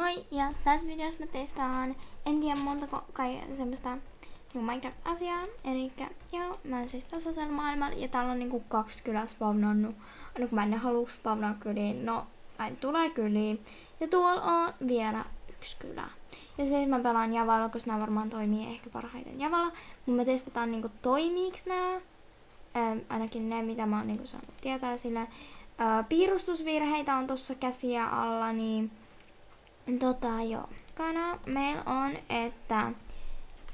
Moi! Ja tässä videossa mä testaan, en tiedä montako semmoista Minecraft-asiaa. Elikkä joo, mä oon siis tasaisella maailmalla ja täällä on niinku 2 kylää spawnannut. No kun mä en halua spawnaa kyliin, no näin tulee kyliin. Ja tuolla on vielä 1 kylä. Ja siis mä pelaan Javalla, koska nää varmaan toimii ehkä parhaiten Javalla. Mun me testataan niinku toimiiks nää. Ainakin ne mitä mä oon niinku saanut tietää sillä. Piirustusvirheitä on tossa käsiä alla, niin joo. Meillä on, että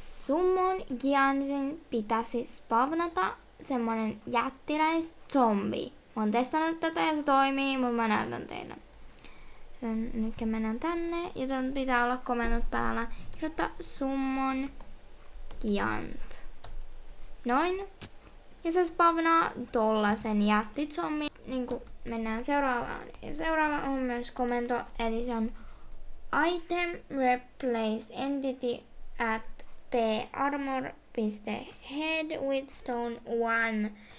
Summon Giantsin pitäisi spawnata semmonen jättiläis zombi. Mä oon testannut tätä ja se toimii, mutta mä näytän teille. Nyt mennään tänne ja tän pitää olla komennot päällä. Kirjoittaa Summon Giant. Noin. Ja se spawnaa tollasen jättizombi. Niinku mennään seuraavaan. Ja seuraava on myös komento, eli se on Item replace entity at p-armor.head with stone 1.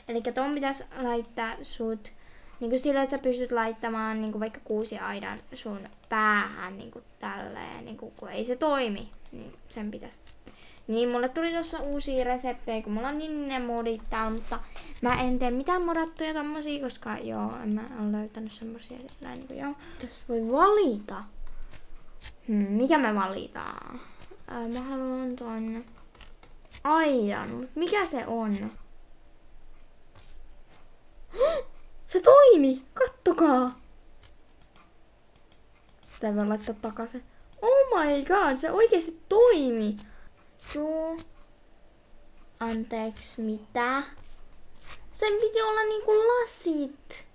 Eli ton pitäis laittaa sut niinku sillä, että sä pystyt laittamaan niinku vaikka 6 aidan sun päähän niinku tälleen, niinku kun ei se toimi, niin sen pitäis. Niin mulle tuli tossa uusia reseptejä, kun mulla on niin ne modit täällä, mutta mä en tee mitään modattuja tommosia, koska joo, en mä oo löytänyt semmosia sillä niinku joo. Tässä voi valita. Mikä me valitaan? Mä haluan ton aidan, mut mikä se on? Se toimi! Kattokaa! Sitä ei voi laittaa takaisin. Oh my god, se oikeesti toimi! Joo. Anteeksi, mitä? Sen piti olla niinku lasit.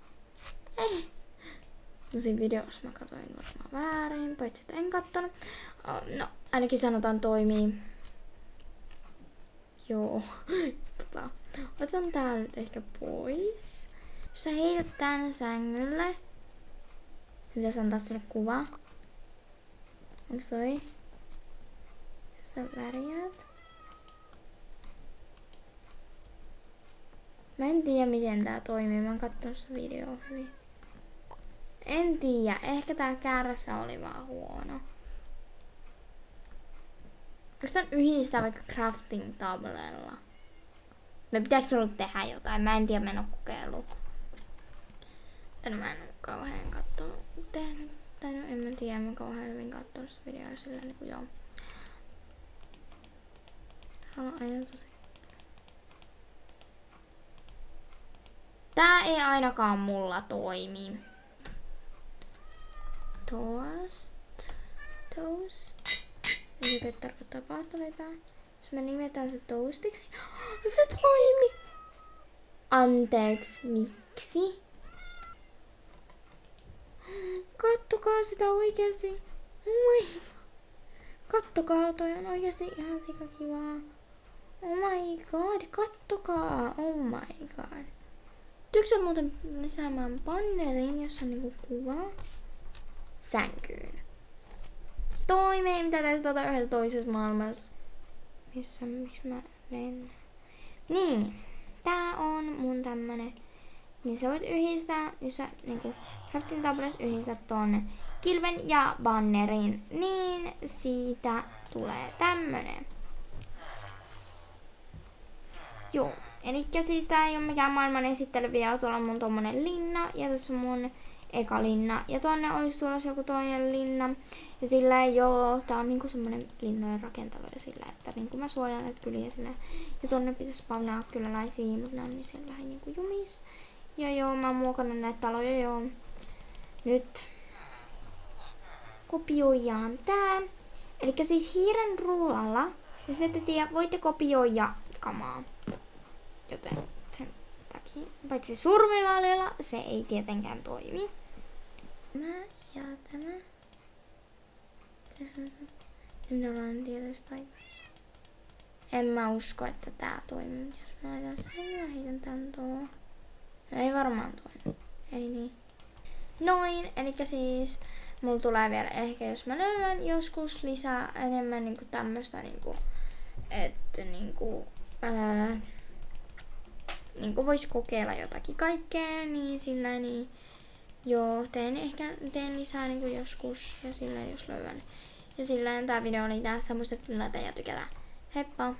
No siinä videossa mä katsoin varmaan väärin, paitsi että en kattonut. No, ainakin sanotaan toimii. Joo. Otan tää nyt ehkä pois. Jos sä heität tän sängylle, pitäis antaa sille kuva. Onks toi? Sä värjät. Mä en tiedä miten tää toimii, mä oon kattonut sitä videoa hyvin. En tiedä, ehkä tää kärsässä oli vaan huono. Jos tän yhdistää vaikka crafting tablella. Me pitääkö sulla tehdä jotain? Mä en tiedä, mä en oo kokeillut. Mä en oo kauhean kattonut tehnyt. Tai no en mä tiedä, mä kauhean hyvin kattonut sitä videoa sillä niinku joo. Haluan aina tosi. Tää ei ainakaan mulla toimi. Toast. Mikä tarkoittaa pahtoleipää. Jos me nimetään se toastiksi. Se toimi! Anteeksi, miksi? Kattokaa sitä oikeesti. Moi. Kattokaa, toi on oikeesti ihan sikakivaa. Oh my god, kattokaa. Oh my god. Tyksä muuten lisäämään bannerin, jossa on niinku kuva sänkyyn. Toimee, mitä testata yhdessä toisessa maailmassa. Miksi mä lennän? Niin, tää on mun tämmönen. Niin sä voit yhdistää, jos sä niinku crafting tablessa yhdistät tonne kilven ja bannerin, niin siitä tulee tämmönen. Joo, elikkä siis tää ei oo mikään maailman esittely vielä, tuolla on mun tommonen linna ja tässä on mun eka linna. Ja tonne olisi tulossa joku toinen linna. Ja sillä joo, tää on niinku semmonen linnojen rakentalo ja sillä, että niinku mä suojaan näitä kyliä sillä. Ja tonne pitäisi spawnaa kyläläisiä, mutta nää on niin siellä vähän niinku jumis. Ja joo, mä oon muokannut näitä taloja joo. Nyt kopioidaan tää. Elikkä siis hiiren rullalla, jos ette tiedä, voitte kopioida kamaa. Joten sen takia, paitsi survivalilla, se ei tietenkään toimi. Tämä ja tämä. Nyt ollaan tietyissä paikoissa. En mä usko, että tää toimii. Jos mä laitan sen ja heitän tän tuohon. No ei varmaan toimi. Ei niin. Noin, elikkä siis mulla tulee vielä ehkä, jos mä löydän joskus lisää enemmän niinku tämmöstä niinku, että niinku vois kokeilla jotakin kaikkea, niin sillä niin joo, teen lisää niinku joskus ja silleen jos löydän. Ja silleen tää video oli tässä, muistatte laittaa ja tykätä. Heippa!